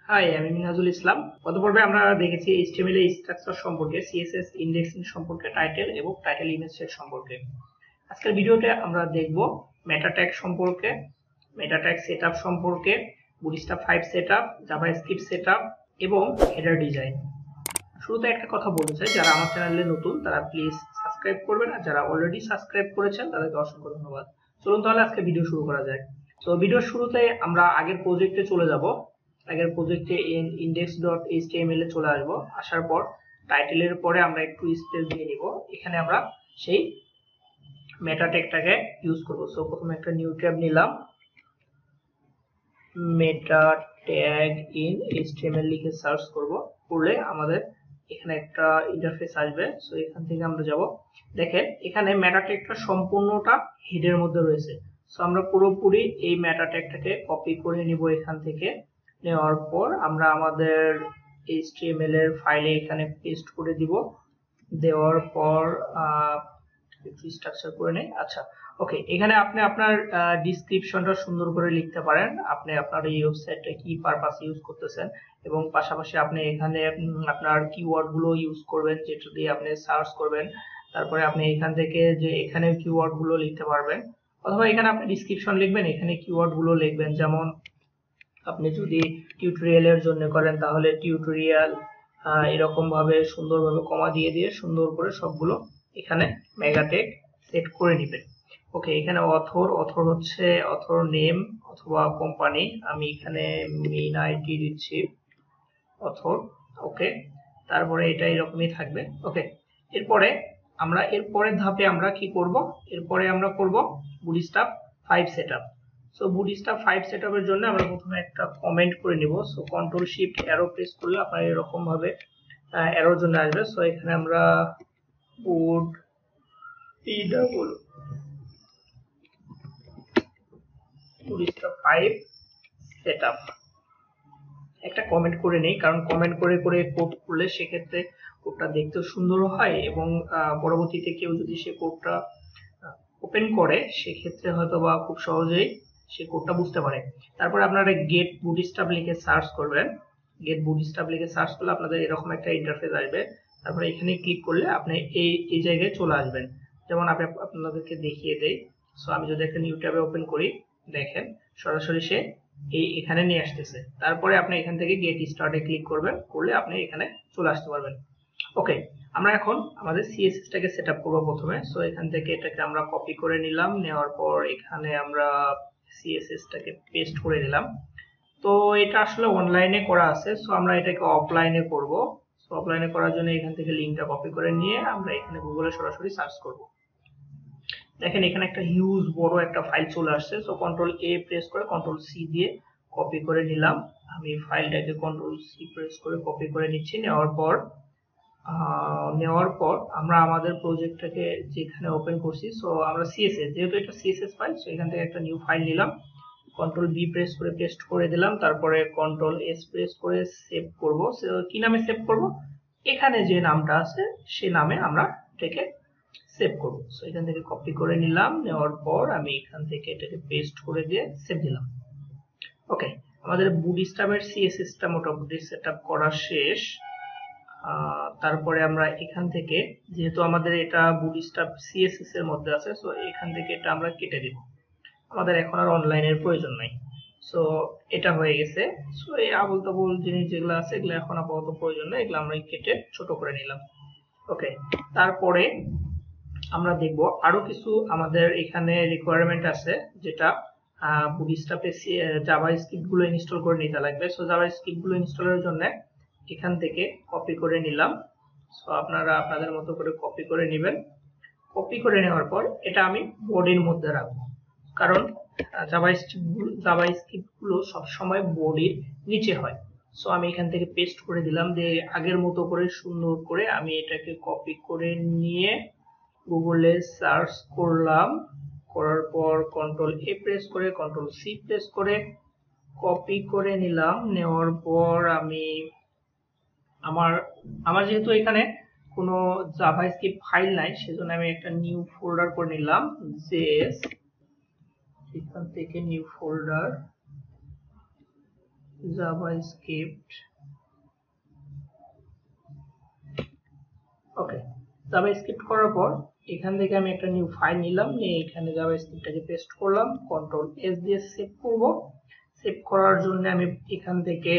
High, আমি মিনহাজুল ইসলাম। গত পর্বে আমরা দেখেছি HTML এর স্ট্রাকচার সম্পর্কে, CSS ইন্ডেক্সিং সম্পর্কে, টাইটেল এবং টাইটেল ইমেজ সেট সম্পর্কে। আজকের ভিডিওতে আমরা দেখব মেটা ট্যাগ সম্পর্কে, মেটা ট্যাগ সেটআপ সম্পর্কে, বুটস্ট্র্যাপ 5 সেটআপ, জাভাস্ক্রিপ্ট সেটআপ এবং হেডার ডিজাইন। শুরুতে একটা কথা বলতে চাই, যারা আমার চ্যানেলে নতুন তারা প্লিজ সাবস্ক্রাইব করবেন, আর যারা অলরেডি সাবস্ক্রাইব করেছেন তাদেরকে অসংখ্য ধন্যবাদ। চলুন তাহলে আজকে ভিডিও শুরু করা যায়। তো ভিডিওর শুরুতে আমরা আগের প্রজেক্টে চলে যাব। আগের প্রজেক্টে index.html এ চলে আসব। আসার পর টাইটেলের পরে আমরা একটু স্পেস দিয়ে নিব। এখানে আমরা সেই মেটা ট্যাগটাকে ইউজ করব। সো প্রথমে একটা নিউ ট্যাব নিলাম, মেটা ট্যাগ ইন HTML লিখে সার্চ করব। করলে আমাদের এখানে একটা ইন্টারফেস আসবে। সো এখান থেকে আমরা যাব। দেখেন এখানে মেটা ট্যাগটা সম্পূর্ণটা হেডের মধ্যে রয়েছে। সো আমরা পুরোপুরি এই মেটা ট্যাগটাকে কপি করে নিব। এখান থেকে নেওয়ার পর আমরা আমাদের HTML এর ফাইলে এখানে পেস্ট করে দিব। দেওয়ার পর একটু স্ট্রাকচার করে নেই। আচ্ছা, ওকে, এখানে আপনি আপনার ডেসক্রিপশনটা সুন্দর করে লিখতে পারেন। আপনি আপনার এই ওয়েবসাইটটা কি পারপাস ইউজ করতেছেন, এবং পাশাপাশি আপনি এখানে আপনার কিওয়ার্ড গুলো ইউজ করবেন, যেটা দিয়ে আপনি সার্চ করবেন। তারপরে আপনি এখান থেকে যে এখানে কিওয়ার্ড গুলো লিখতে পারবেন, অথবা এখানে আপনি ডেসক্রিপশন লিখবেন, এখানে কিওয়ার্ড গুলো লিখবেন। যেমন আপনি যদি টিউটোরিয়ালের জন্য করেন তাহলে টিউটোরিয়াল, এরকম ভাবে সুন্দরভাবে কমা দিয়ে দিয়ে সুন্দর করে সবগুলো এখানে মেগাটেক সেট করে নেবেন। ওকে, এখানে অথর হচ্ছে অথর নেম অথবা কোম্পানি। আমি এখানে মেইন আইডি দিচ্ছি অথর। ওকে, তারপরে এটা এরকমই থাকবে। ওকে, এরপরে আমরা এরপরের ধাপে আমরা কি করব, এরপরে আমরা করব বুটস্ট্র্যাপ 5 সেটআপ। সো বুটস্ট্র্যাপ 5 সেটআপের জন্য আমরা প্রথমে একটা কমেন্ট করে নিব। So control shift arrow press করলে আপনার এরকম ভাবে অ্যারোর জন্য আসবে। সো এখানে আমরা বুটস্ট্র্যাপ 5 সেটআপ একটা কমেন্ট করে নেই, কারণ কমেন্ট করে করে কোড করলে সেক্ষেত্রে কোডটা দেখতে সুন্দর হয়, এবং পরবর্তীতে কেউ যদি সে কোডটা ওপেন করে সেক্ষেত্রে হয়তো বা খুব সহজেই সে কোডটা বুঝতে পারে। তারপরে আপনারা গেট বুটস্ট্র্যাপ লিখে সার্চ করবেন। গেট বুটস্ট্র্যাপ লিখে সার্চ করলে আপনাদের এরকম একটা ইন্টারফেস আসবে। তারপরে এখানে ক্লিক করলে আপনি এই জায়গায় চলে আসবেন। যেমন আমি আপনাদেরকে দেখিয়ে দেই। সো আমি যদি একটা নিউ ট্যাবে ওপেন করি, দেখেন সরাসরি সে এখানে নিয়ে আসতেছে। তারপরে আপনি এখান থেকে গেট স্টার্টে ক্লিক করবেন, করলে আপনি এখানে চলে আসতে পারবেন। ওকে, আমরা এখন আমাদের CSS টাকে সেটআপ করব প্রথমে। সো এখান থেকে এটাকে আমরা কপি করে নিলাম। নেওয়ার পর এখানে আমরা CSS টাকে পেস্ট করে দিলাম। তো এটা আসলে অনলাইনে করা আছে, সো আমরা এটাকে অফলাইনে করব। সো অফলাইনে করার জন্য এখান থেকে লিংকটা কপি করে নিয়ে আমরা এখানে গুগলে সরাসরি সার্চ করব। দেখেন এখানে একটা হিউজ বড় একটা ফাইল চলে আসছে। সো কন্ট্রোল A প্রেস করে কন্ট্রোল C দিয়ে কপি করে নিলাম। আমি ফাইলটাকে কন্ট্রোল C প্রেস করে কপি করে নিচ্ছি। নেওয়ার পর আমরা আমাদের প্রজেক্টটাকে যেখানে ওপেন করছি, সো আমরা CSS, যেহেতু এটা CSS ফাইল, সো এখান থেকে একটা নিউ ফাইল নিলাম। কন্ট্রোল B প্রেস করে পেস্ট করে দিলাম। তারপরে কন্ট্রোল S প্রেস করে সেভ করব। কি নামে সেভ করব? এখানে যে নামটা আছে সে নামে আমরা এটাকে সেভ করব। সো এখান থেকে কপি করে নিলাম। নেওয়ার পর আমি এখান থেকে এটাকে পেস্ট করে দিয়ে সেভ দিলাম। ওকে, আমাদের বুটস্ট্র্যাপের CSS টা মোটামুটি সেটআপ করা শেষ। তারপরে আমরা এখান থেকে, যেহেতু আমাদের এটা বুটস্ট্র্যাপ CSS এর মধ্যে আছে, সো এখান থেকে এটা আমরা কেটে দিব। আমাদের এখন আর অনলাইনের প্রয়োজন নাই। সো এটা হয়ে গেছে। সো এই আবল তাবল জিনিস যেগুলো আছে এগুলো এখন আপাতত প্রয়োজন নেই, এগুলো আমরা কেটে ছোট করে নিলাম। ওকে, তারপরে আমরা দেখব আরো কিছু আমাদের এখানে রিকোয়ারমেন্ট আছে, যেটা বুটস্ট্র্যাপে জাভাস্ক্রিপ্ট গুলো ইনস্টল করে নিতে লাগবে। সো জাভাস্ক্রিপ্ট গুলো ইনস্টলের জন্য এখান থেকে কপি করে নিলাম। সো আপনারা আপনাদের মতো করে কপি করে নেবেন। কপি করে নেওয়ার পর এটা আমি বডির মধ্যে রাখবো, কারণ জাভাস্ক্রিপ্ট গুলো সবসময় বডির নিচে হয়। সো আমি এখান থেকে পেস্ট করে দিলাম, যে আগের মতো করে সুন্দর করে আমি এটাকে কপি করে নিয়ে গুগলে সার্চ করলাম। করার পর কন্ট্রোল A প্রেস করে কন্ট্রোল C প্রেস করে কপি করে নিলাম। নেওয়ার পর আমি আমার যেহেতু এখানে কোনো জাভাস্ক্রিপ্ট ফাইল নাই, সেজন্য আমি একটা নিউ ফোল্ডার করে নিলাম জেএস। এখান থেকে নিউ ফোল্ডার, জাভাস্ক্রিপ্ট। ওকে, জাভাস্ক্রিপ্ট করার পর এখান থেকে আমি একটা নিউ ফাইল নিলাম, নিয়ে এখানে জাভাস্ক্রিপ্টটাকে পেস্ট করলাম, কন্ট্রোল এস দিয়ে সেভ করব। সেভ করার জন্য আমি এখান থেকে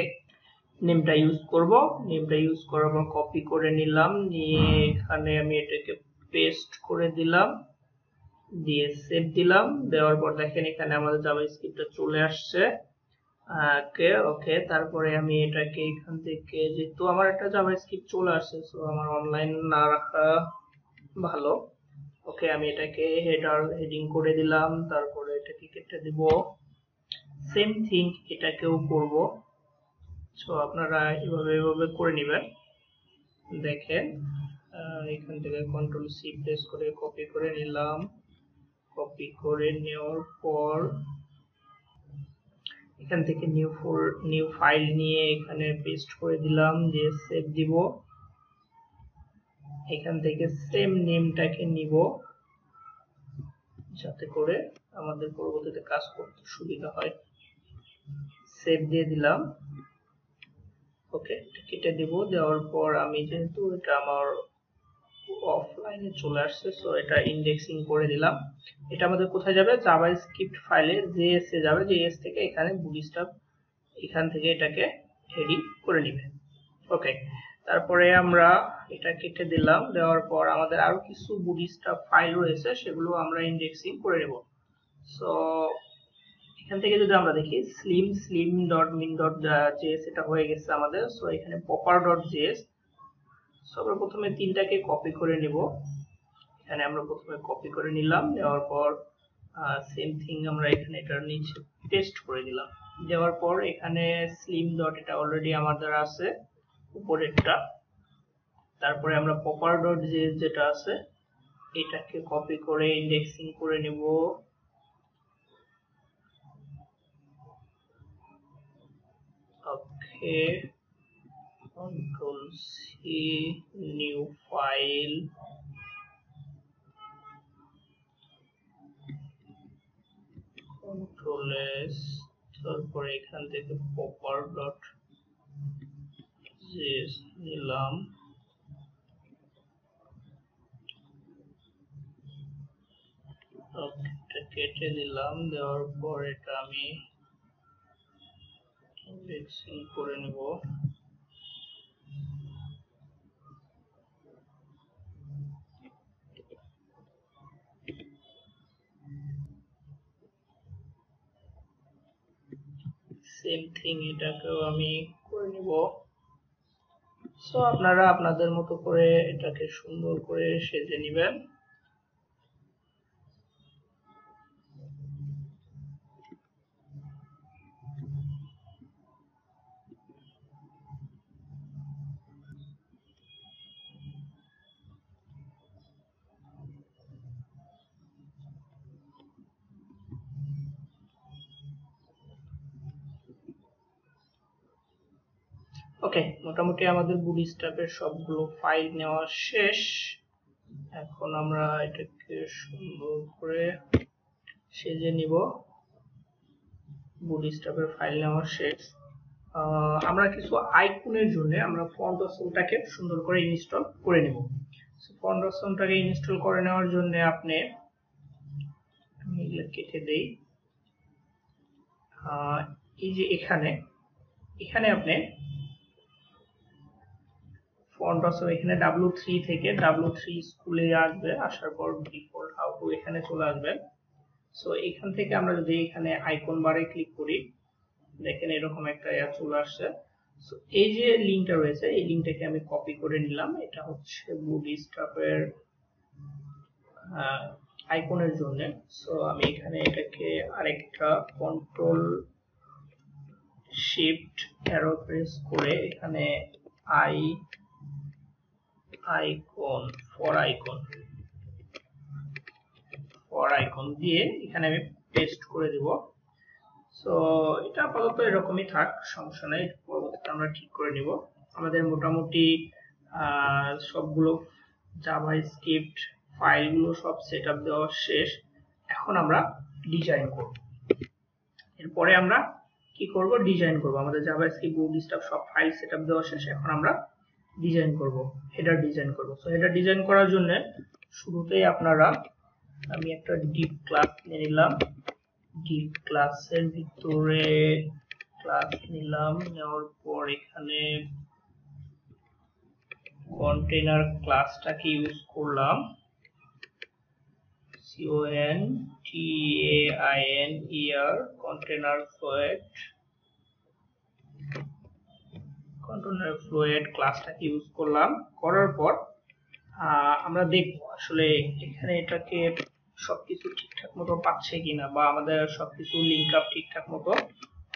নেমটা ইউজ করব। নেমটা ইউজ করার পর কপি করে নিলাম, নিয়ে এখানে আমি এটাকে পেস্ট করে দিলাম, দিয়ে সেভ দিলাম। দেওয়ার পর দেখেন এখানে আমাদের জাভাস্ক্রিপ্টটা চলে আসছে। ওকে ওকে, তারপরে আমি এটাকে এখান থেকে, যেহেতু আমার একটা জাভাস্ক্রিপ্ট চলে আসছে, সো আমার অনলাইন না রাখা ভালো। ওকে, আমি এটাকে হেডিং করে দিলাম, তারপরে এটাকে কেটে দিব। সেম থিং এটাকেও করব। সো আপনারা এভাবে করে নেবেন। দেখেন এখান থেকে কন্ট্রোল সি প্রেস করে কপি করে নিলাম। কপি করে নেওয়ার পর এখান থেকে নিউ ফাইল নিয়ে এখানে পেস্ট করে দিলাম, দিয়ে সেভ দিব। এখান থেকে সেম নেমটাকে নিব, যাতে করে আমাদের পরবর্তীতে কাজ করতে সুবিধা হয়। সেভ দিয়ে দিলাম। ওকে, কেটে দিব। দেওয়ার পর আমি, যেহেতু এটা আমার অফলাইনে চলে আসছে, সো এটা ইন্ডেক্সিং করে দিলাম। এটা আমাদের কোথায় যাবে? জাভাস্ক্রিপ্ট ফাইলে জেএস এ যাবে। জেএস থেকে এখানে বুটস্ট্র্যাপ, এখান থেকে এটাকে হেডিং করে নেবে। ওকে, তারপরে আমরা এটা কেটে দিলাম। দেওয়ার পর আমাদের আরো কিছু বুটস্ট্র্যাপ ফাইল রয়েছে, সেগুলো আমরা ইন্ডেক্সিং করে নেব। সো এখান থেকে যদি আমরা দেখি slim.min.js এটা হয়ে গেছে আমাদের। সো এখানে popper.js, আমরা প্রথমে তিনটাকে কপি করে নিব। এখানে আমরা প্রথমে কপি করে নিলাম, নেওয়ার পর সেম থিং আমরা এখানে এটার নিচে পেস্ট করে দিলাম। দেওয়ার পর এখানে slim ডট, এটা অলরেডি আমাদের আছে উপরেরটা। তারপরে আমরা popper.js যেটা আছে এটাকে কপি করে ইন্ডেক্সিং করে নেব। Okay, control C, new file, control S, তারপরে এখান থেকে popper.js নিলাম। এটা কেটে দিলাম। দেওয়ার পর এটা আমি ইন্ডেক্সিং করে নেব। সেম থিং এটাকেও আমি করে নিব। সো আপনারা আপনাদের মতো করে এটাকে সুন্দর করে সেজে নেবেন। ওকে, মোটামুটি আমাদের বুটস্ট্র্যাপের সবগুলো ফাইল নেওয়া শেষ। এখন আমরা এটাকে সুন্দর করে সেজে নিব। বুটস্ট্র্যাপের ফাইল নেওয়া শেষ। আমরা কিছু আইকনের জন্য আমরা ফন্ট অপশনটাকে সুন্দর করে ইনস্টল করে নেব। ফন্ট অপশনটাকে ইনস্টল করে নেওয়ার জন্য আপনি, আমি এগুলো কেটে দেই, এই যে এখানে আপনি ফন্ট অপশন, এখানে W3 থেকে W3 স্কুলে আসবে। আসার পর ডিফল্ট হাউ টু এখানে চলে আসবেন। সো এখান থেকে আমরা যদি এখানে আইকন বারে ক্লিক করি, দেখেন এরকম একটা চলে আসছে। সো এই যে লিংকটা রয়েছে, এই লিংকটাকে আমি কপি করে নিলাম। এটা হচ্ছে বুটস্ট্র্যাপের আইকনের জন্য। সো আমি এখানে এটাকে আরেকটা কন্ট্রোল শিফট অ্যারো প্রেস করে এখানে ফর আইকন দিয়ে এখানে আমি পেস্ট করে দেব। সো এটা আপাতত এরকমই থাক, সমস্যা নেই, পরবর্তীতে আমরা ঠিক করে নিব। আমাদের মোটামুটি সবগুলো জাভাস্ক্রিপ্ট ফাইলগুলো সব সেটআপ দেওয়া শেষ। এখন আমরা ডিজাইন করব। এরপরে আমরা কি করব, ডিজাইন করব। আমাদের জাভাস্ক্রিপ্ট বুটস্ট্র্যাপ সব ফাইল সেটআপ দেওয়া শেষ, এখন আমরা ডিজাইন করব, হেডার ডিজাইন করব। সো হেডার ডিজাইন করার জন্য শুরুতেই আপনারা, আমি একটা ডিপ ক্লাস নিয়ে নিলাম, ডিপ ক্লাসের ভিতরে ক্লাস নিলাম, নেওয়ার পর এখানে কন্টেইনার ক্লাসটাকে ইউজ করলাম, container fluid ক্লাসটাকে ইউজ করলাম। করার পর আমরা দেখব আসলে এখানে এটাকে সবকিছু ঠিকঠাক মতো পাচ্ছে কিনা, বা আমাদের সবকিছু লিংক আপ ঠিকঠাক মতো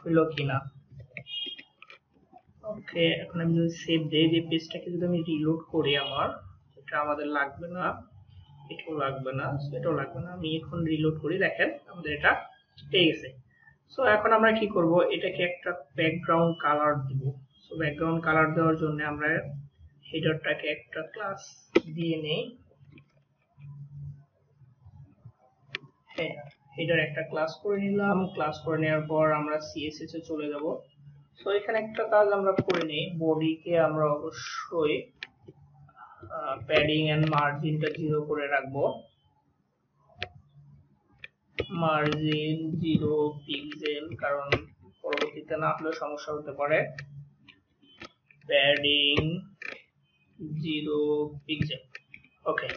হইলো কিনা। ওকে, এখন আমি যদি সেভ দেই, যে পেজটাকে যদি আমি রিলোড করি, আমার এটা আমাদের লাগবে না, এটাও লাগবে না, এটাও লাগবে না, আমি এখন রিলোড করি, দেখেন আমাদের এটা পেয়ে গেছে। সো এখন আমরা কি করব, এটাকে একটা ব্যাকগ্রাউন্ড কালার দিব। সো ব্যাকগ্রাউন্ড কালার দেওয়ার জন্য আমরা হেডারটাকে একটা ক্লাস দিয়ে নেই, হেডার একটা ক্লাস করে নিলাম। ক্লাস করে নেওয়ার পর আমরা সিএসএস এ চলে যাব। সো এখানে একটা কাজ আমরা করে নেই, বডিকে আমরা অবশ্যই প্যাডিং এন্ড মার্জিনটা 0 করে রাখবো, মার্জিন 0 পিক্সেল, কারণ পরবর্তীতে না হলে সমস্যা হতে পারে। Padding 0 pixel. ওকে,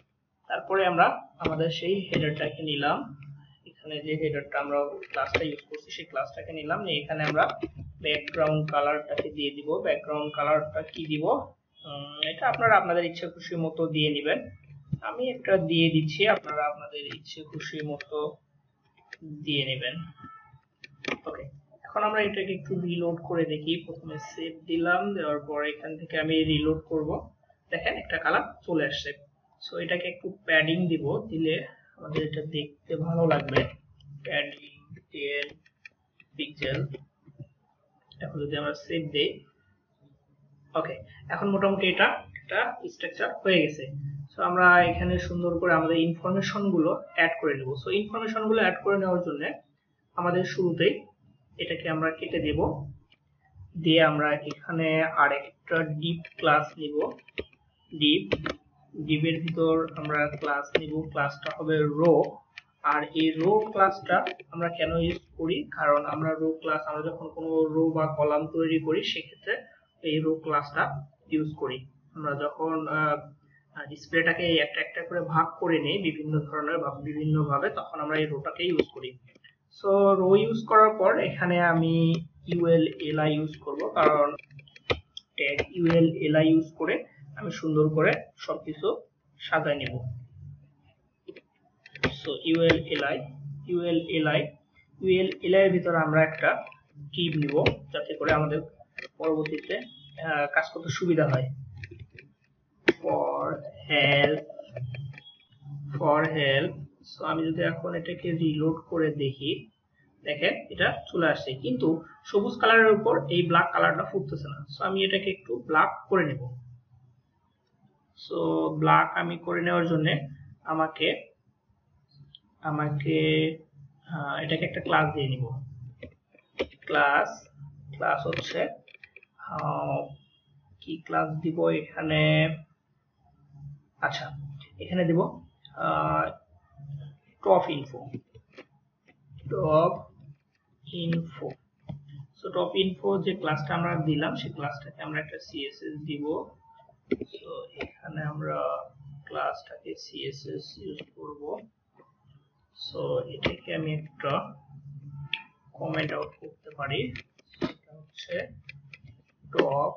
তারপরে আমরা আমাদের সেই হেডারটাকে নিলাম, এখানে যে হেডারটা আমরা ক্লাসটা ইউজ করছি সেই ক্লাসটাকে নিলাম, এখানে আমরা ব্যাকগ্রাউন্ড কালারটাকে দিয়ে দিব। ব্যাকগ্রাউন্ড কালারটা কি দিব, এটা আপনারা আপনাদের ইচ্ছে খুশি মতো দিয়ে নেবেন, আমি একটা দিয়ে দিচ্ছি, আপনারা আপনাদের ইচ্ছে খুশি মতো দিয়ে নেবেন। ওকে, এখন আমরা এটাকে একটু রিলোড করে দেখি। প্রথমে সেভ দিলাম, দেওয়ার পর এখান থেকে আমি রিলোড করব, দেখেন একটা কালার চলে আসছে। সো এটাকে একটু প্যাডিং দিব, দিলে আমাদের এটা দেখতে ভালো লাগবে। Padding 10 pixel. এখন যদি আমরা সেভ দেই, ওকে, এখন মোটামুটি এটা একটা স্ট্রাকচার হয়ে গেছে। সো আমরা এখানে সুন্দর করে আমাদের ইনফরমেশন গুলো অ্যাড করে নেব। সো ইনফরমেশন গুলো অ্যাড করে নেওয়ার জন্য আমাদের শুরুতেই এটাকে আমরা কেটে দেব, দিয়ে আমরা এখানে আরেকটা ডিপ ক্লাস নিব। ডিপের ভিতর আমরা ক্লাস নিব, ক্লাসটা হবে রো। আর এই রো ক্লাসটা আমরা কেন ইউজ করি, কারণ আমরা রো ক্লাস, আমরা যখন কোনো রো বা কলাম তৈরি করি সেক্ষেত্রে এই রো ক্লাসটা ইউজ করি। আমরা যখন ডিসপ্লেটাকে একটা একটা করে ভাগ করে নেই বিভিন্ন ধরনের বা বিভিন্ন ভাবে, তখন আমরা এই রোটাকে ইউজ করি। সো রো ইউজ করার পর এখানে আমি ULLI ইউজ করব, কারণ ট্যাগ ULLI ইউজ করে আমি সুন্দর করে সবকিছু সাজায় নেব। সো ULLI এর ভিতরে আমরা একটা কিপ নিব, যাতে করে আমাদের পরবর্তীতে কাজ করতে সুবিধা হয়। For help. সো আমি যদি এখন এটাকে রিলোড করে দেখি, দেখেন এটা চলে আসছে, কিন্তু সবুজ কালারের উপর এই ব্ল্যাক কালারটা ফুটতেছে না। সো আমি এটাকে একটু ব্ল্যাক করে নেব। সো ব্ল্যাক আমি করে নেওয়ার জন্য আমাকে এটাকে একটা ক্লাস দিয়ে নিব। ক্লাস হচ্ছে কি ক্লাস দিব এখানে, আচ্ছা এখানে দিব top info. So top info যে ক্লাসটা আমরা দিলাম সেই ক্লাসটাকে আমরা একটা সিএসএস দিব। সো এখানে আমরা ক্লাসটাকে সিএসএস ইউজ করব। সো এটাকে আমি একটা কমেন্ট আউট করতে পারি, সেটা হচ্ছে top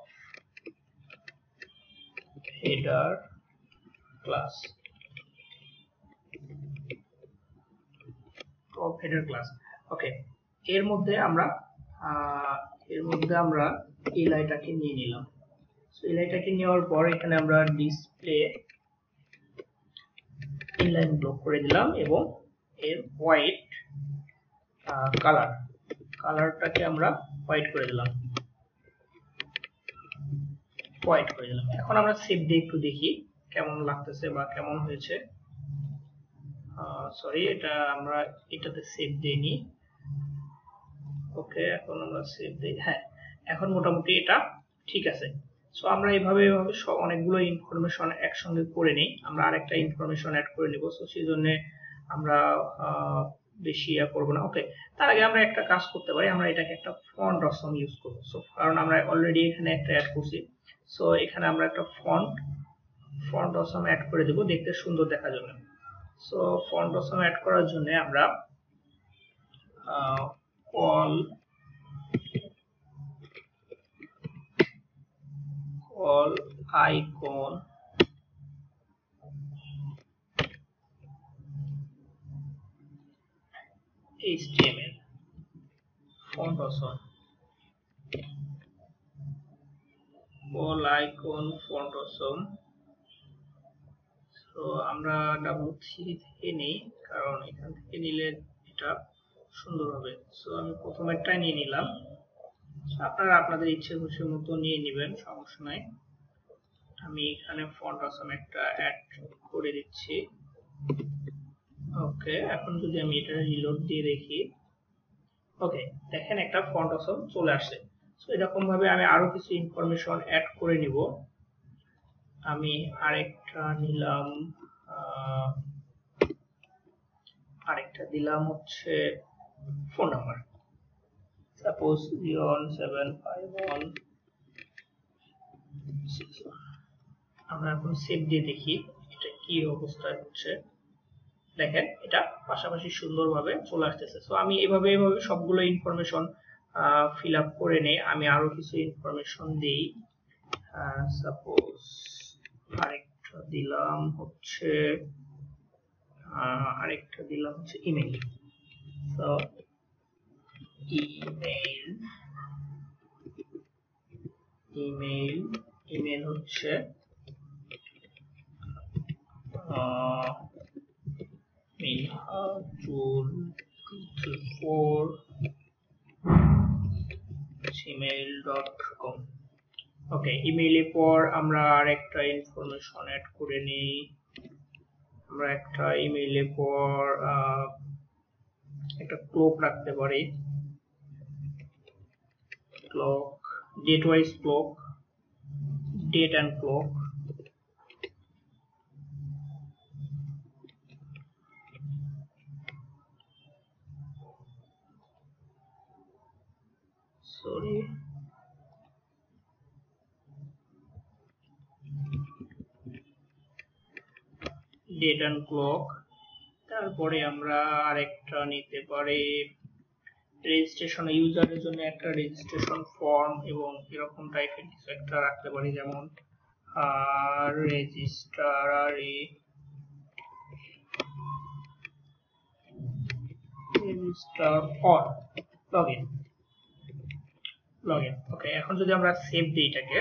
header class. Top header class. Okay, এর মধ্যে আমরা এই লাইনটাকে নিয়ে নিলাম। সো এই লাইনটাকে নেওয়ার পর এখানে আমরা ডিসপ্লে ইনলাইন ব্লক করে দিলাম, এবং এর হোয়াইট কালারটাকে আমরা হোয়াইট করে দিলাম। এখন আমরা সেভ দিয়ে একটু দেখি কেমন লাগতেছে বা কেমন হয়েছে। সরি, এটা আমরা এটাতে সেভ দেইনি। ওকে, এখন আমরা সেভ দিই। হ্যাঁ, এখন মোটামুটি এটা ঠিক আছে। সো আমরা এইভাবে অনেকগুলো ইনফরমেশন একসঙ্গে করে নিই। আমরা আরেকটা ইনফরমেশন অ্যাড করে নিব। সো সেই জন্য আমরা বেশি করবো না। ওকে, তার আগে আমরা একটা কাজ করতে পারি, আমরা এটাকে একটা ফন্ট অপশন ইউজ করবো। সো কারণ আমরা অলরেডি এখানে একটা অ্যাড করছি, সো এখানে আমরা একটা ফন্ট অপশন অ্যাড করে দেব দেখতে সুন্দর দেখার জন্য। সো ফন্ট অপশন অ্যাড করার জন্য আমরা all icon HTML font awesome, all icon font awesome। So আমরা W3 থেকে নেই, কারণ এখান থেকে নিলে এটা সুন্দর হবে। সো আমি প্রথমেরটাই নিয়ে নিলাম, আপনারা আপনাদের ইচ্ছে খুশি মতো নিয়ে নেবেন, সমস্যা নাই। আমি এখানে ফন্ট অসম একটা অ্যাড করে দিচ্ছি। ওকে, এখন যদি আমি এটা রিলোড দিয়ে দেখি, ওকে দেখেন একটা ফন্ট অসম চলে আসছে। সো এরকম ভাবে আমি আরো কিছু ইনফরমেশন অ্যাড করে নিব। আমি আরেকটা নিলাম, আরেকটা দিলাম হচ্ছে ফোন নাম্বার, সাপোজ 0175161। আমরা এখন সেভ দিয়ে দেখি এটা কি অবস্থায় হচ্ছে। দেখেন এটা পাশাপাশি সুন্দরভাবে চলে আসতেছে। সো আমি এভাবে সবগুলো ইনফরমেশন ফিল আপ করে নেই। আমি আরো কিছু ইনফরমেশন দেই, সাপোজ আরেকটা দিলাম হচ্ছে ইমেল। সো ইমেল হচ্ছে minhajul234@gmail.com। ওকে, ইমেইলের পর আমরা আরেকটা ইনফরমেশন অ্যাড করে নিই। আমরা একটা ইমেইলের পর একটা ক্লক রাখতে পারি, clock, date wise clock, date and clock. Sorry, date and clock. তারপরে আমরা আরেকটা নিতে পারি রেজিস্ট্রেশন, ইউজারের জন্য একটা রেজিস্ট্রেশন ফর্ম এবং এরকম টাইপের কিছু একটা রাখতে পারি, যেমন রেজিস্টার অর লগইন। ওকে, এখন যদি আমরা সেভ দিই এটাকে,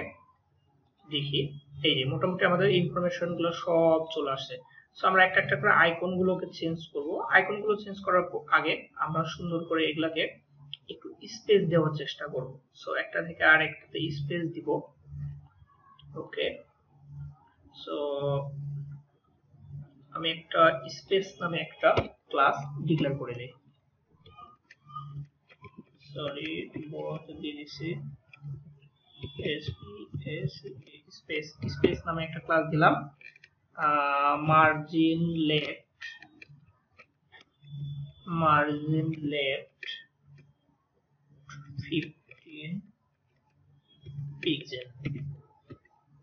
দেখি এই যে মোটামুটি আমাদের ইনফরমেশন গুলো সব চলে আসছে। সো আমরা একটা একটা করে আইকন গুলোকে চেঞ্জ করব। আইকন গুলো চেঞ্জ করার আগে আমরা সুন্দর করে এগুলাকে একটু স্পেস দেওয়ার চেষ্টা করব। সো একটা থেকে আর একটাতে স্পেস দিব। ওকে, সো আমি একটা স্পেস নামে একটা ক্লাস ডিক্লেয়ার করে দিই। সরি, বড় দিয়ে দিছি, স্পেস নামে একটা ক্লাস দিলাম। Margin left 15 pixel.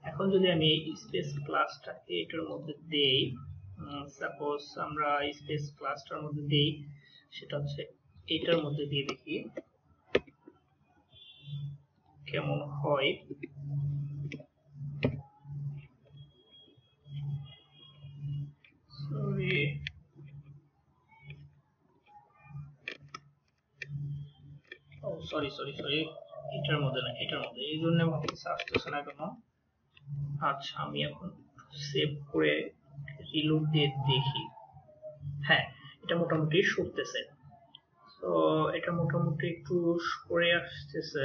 এখন যদি আমি এই স্পেস ক্লাসটাকে এটার মধ্যে দেই, সাপোজ আমরা স্পেস ক্লাসটার মধ্যে দেই, সেটা হচ্ছে এটার মধ্যে দিয়ে দেখি কেমন হয়। সরি, এটার মধ্যে না, এটার মধ্যে, এই জন্য ভাবতেছি আসতেছে না কেন। আচ্ছা, আমি এখন সেভ করে রিলোড দিয়ে দেখি। হ্যাঁ, এটা মোটামুটি সরতেছে। তো এটা মোটামুটি একটু সরে আসতেছে।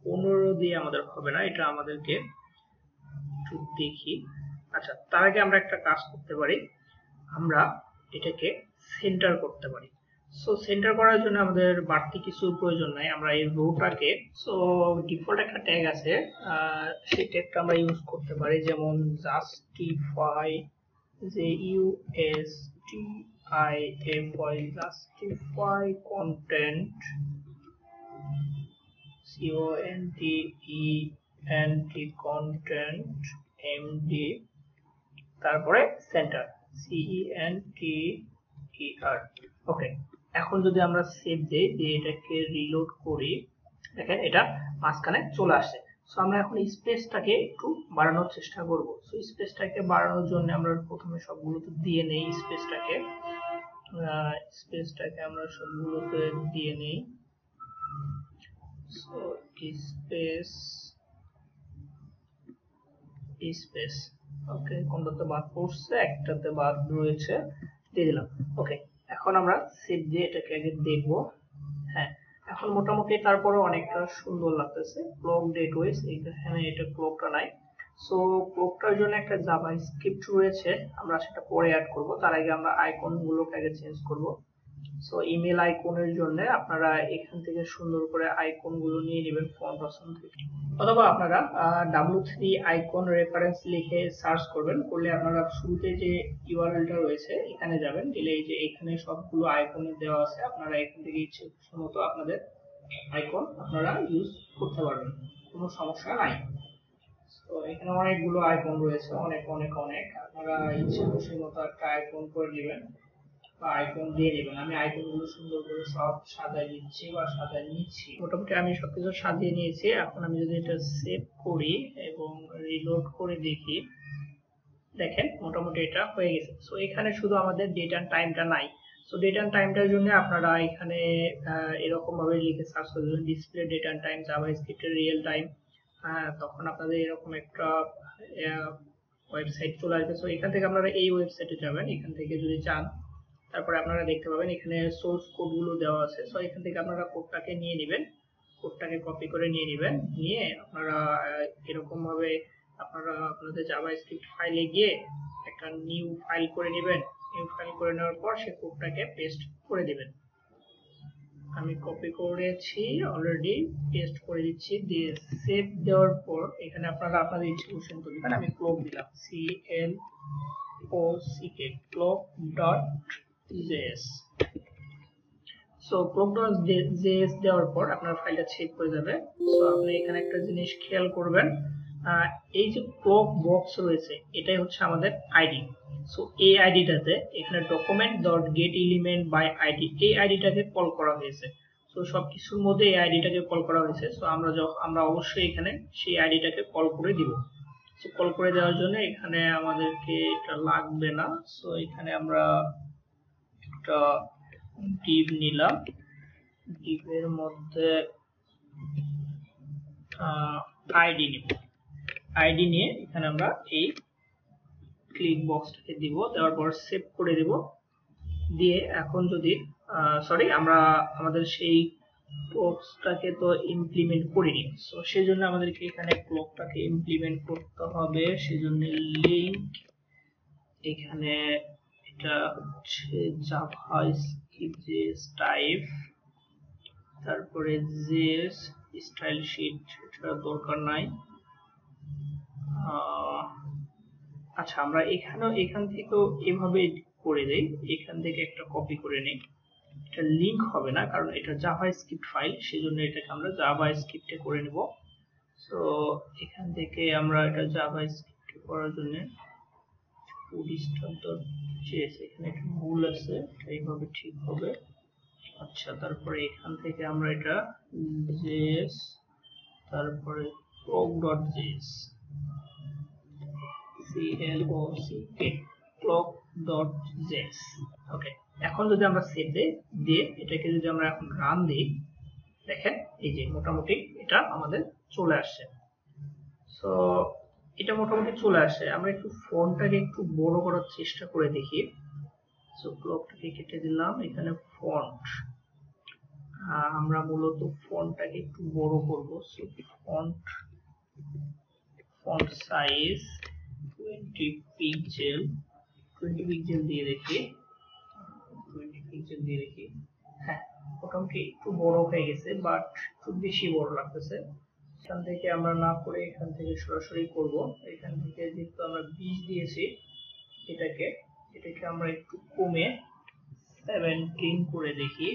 15 দিয়ে আমাদের হবে না, এটা আমাদেরকে একটু দেখি। আচ্ছা, তার আগে আমরা একটা কাজ করতে পারি, আমরা এটাকে সেন্টার করতে পারি। সো সেন্টার করার জন্য আমাদের বাড়তি কিছু প্রয়োজন নাই, আমরা এই রোটাকে, সো ডিফল্ট একটা ট্যাগ আছে, সেই ট্যাগটা আমরা ইউজ করতে পারি, যেমন জাস্টিফাই, যে USTIFY, justify content, CONTENT content, MD, তারপরে সেন্টার, CENTER। ওকে, এখন যদি আমরা সেভ দেই, দিয়ে এটাকে রিলোড করি, দেখেন এটা মাঝখানে চলে আসে। সো আমরা এখন স্পেসটাকে একটু বাড়ানোর চেষ্টা করব। সো স্পেসটাকে বাড়ানোর জন্য আমরা প্রথমে সবগুলোতে দিয়ে নেই, স্পেসটাকে আমরা সবগুলোতে দিয়ে নেই। সো স্পেস ওকে, কোনটাতে বাদ পড়ছে, একটাতে বাদ রয়েছে, দিয়ে দিলাম। ওকে, এখন আমরা সেভ দিয়ে এটাকে আগে দেখব। হ্যাঁ, এখন মোটামুটি তারপরে অনেকটা সুন্দর লাগতেছে। ক্লক ডেট ওয়েস, এখানে এটা ক্লকটা নাই। সো ক্লকটার জন্য একটা জাভাস্ক্রিপ্ট রয়েছে, আমরা সেটা পরে অ্যাড করব। তার আগে আমরা আইকন গুলোকে আগে চেঞ্জ করব। সো ইমেল আইকনের জন্য আপনারা এখান থেকে সুন্দর করে আইকন গুলো নিয়ে নেবেন ফন্ট অপশন থেকে, অথবা আপনারা W3 আইকন রেফারেন্স লিখে সার্চ করবেন, করলে আপনারা শুরুতে যে ইউআরএলটা রয়েছে এখানে যাবেন, দিলে এই যে এখানে সবগুলো আইকন দেওয়া আছে, আপনারা এখান থেকে ইচ্ছে মতো আপনাদের আইকন আপনারা ইউজ করতে পারবেন, কোনো সমস্যা নাই। তো এখানে অনেকগুলো আইকন রয়েছে, অনেক অনেক অনেক, আপনারা ইচ্ছে খুশি মতো একটা আইকন করে নেবেন বা আইকন দিয়ে নেবেন। আমি আইকন গুলো সুন্দর করে সব সাজাই দিচ্ছি বা সাজাই নিচ্ছি। মোটামুটি আমি সবকিছু সাজিয়ে নিয়েছি। এখন আমি যদি এটা সেভ করি এবং রিলোড করে দেখি, দেখেন মোটামুটি এটা হয়ে গেছে। সো এখানে শুধু আমাদের ডেট এন্ড টাইমটা নাই। সো ডেট এন্ড টাইমটার জন্য আপনারা এখানে এরকম ভাবে লিখে সার্চ করবেন, ডিসপ্লে ডেট এন্ড টাইম জাভাস্ক্রিপ্টের রিয়েল টাইম, তখন আপনাদের এরকম একটা ওয়েবসাইট চলে আসবে। সো এখান থেকে আপনারা এই ওয়েবসাইটে যাবেন, এখান থেকে যদি চান তারপরে আপনারা দেখতে পাবেন এখানে সোর্স কোড গুলো দেওয়া আছে। সো এখান থেকে আপনারা কোডটাকে নিয়ে নেবেন, কোডটাকে কপি করে নিয়ে নেবেন, নিয়ে আপনারা এরকম ভাবে আপনারা আপনাদের জাভাস্ক্রিপ্ট ফাইলে গিয়ে একটা নিউ ফাইল করে নেবেন। নিউ ফাইল করে নেওয়ার পর সেই কোডটাকে পেস্ট করে দিবেন। আমি কপি করেছি অলরেডি, পেস্ট করে দিচ্ছি, দিয়ে সেভ দেওয়ার পর এখানে আপনারা আপনাদের ইচ্ছে মতো দিবেন। আমি ক্লক দিলাম, CLOCK, clock.js। সো clock.js দেওয়ার পর আপনার ফাইলটা সেভ করে যাবে। সো আপনি এখানে একটা জিনিস খেয়াল করবেন, এই যে ক্লক বক্স রয়েছে এটাই হচ্ছে আমাদের আইডি। সো এই আইডিটাতে এখানে document.getElementById, এই আইডিটাকে কল করা হয়েছে। সো সবকিছুর মধ্যে এই আইডিটাকে কল করা হয়েছে। সো আমরা অবশ্যই এখানে সেই আইডিটাকে কল করে দিব। সো কল করে দেওয়ার জন্য এখানে আমাদেরকে এটা লাগবে না। সো এখানে আমরা একটা div নিলাম, div এর মধ্যে আইডি নিব, আইডি নিয়ে এখানে আমরা এই ক্লিক বক্সটাকে দিব, দেওয়ার পর সেভ করে দিব। দিয়ে এখন যদি আমরা আমাদের সেই বক্সটাকে তো ইমপ্লিমেন্ট করিনি, সো সেজন্য আমাদেরকে এখানে ক্লকটাকে ইমপ্লিমেন্ট করতে হবে। সেজন্য লিংক, এখানে এটা হচ্ছে জাভাস্ক্রিপ্ট জেএস টাইপ, তারপরে জেএস স্টাইল শিট, এটা দরকার নাই। আচ্ছা, আমরা এখান থেকেও এভাবে করে দেই, এখান থেকে একটা কপি করে নেই। এটা লিংক হবে না কারণ এটা জাভাস্ক্রিপ্ট ফাইল, সেজন্য এটাকে আমরা জাভাস্ক্রিপ্টে করে নেব। সো এখান থেকে আমরা এটা জাভাস্ক্রিপ্টে করার জন্য bootstrap.js, এখানে একটা ভুল আছে, এইভাবে ঠিক হবে। আচ্ছা, তারপরে এখান থেকে আমরা এটা js, তারপরে clock.js, clock.js। ওকে, এখন যদি আমরা সেভ দিয়ে এটাকে যদি আমরা এখন রান দিই, দেখেন এই যে মোটামুটি এটা আমাদের চলে আসছে। সো এটা মোটামুটি চলে আসে। আমরা একটু ফন্টটাকে একটু বড় করার চেষ্টা করে দেখি। সো ক্লকটাকে কেটে দিলাম, এখানে ফন্ট, আমরা মূলত ফন্টটাকে একটু বড় করব। সো ফন্ট সাইজ 20 পিক্সেল দিয়ে দেখি, 20 পিক্সেল দিয়ে দেখি। হ্যাঁ, মোটামুটি একটু বড় হয়ে গেছে, বাট একটু বেশি বড় লাগতেছে। এখান থেকে আমরা না করে এখান থেকে সরাসরি করব। এখান থেকে যেহেতু আমরা 20 দিয়েছি, এটাকে আমরা একটু কমে 17 করে দেখি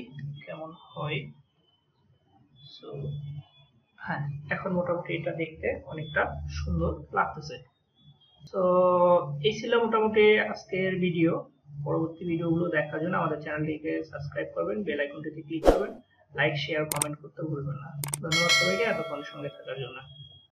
কেমন হয়। সো হ্যাঁ, এখন মোটামুটি এটা দেখতে অনেকটা সুন্দর লাগতেছে। তো এই ছিল মোটামুটি আজকের ভিডিও। পরবর্তী ভিডিওগুলো দেখার জন্য আমাদের চ্যানেলটিকে সাবস্ক্রাইব করবেন, বেল আইকনটিতে ক্লিক করবেন, লাইক শেয়ার কমেন্ট করতে ভুলবেন না। ধন্যবাদ সবাইকে এতক্ষণ সঙ্গে থাকার জন্য।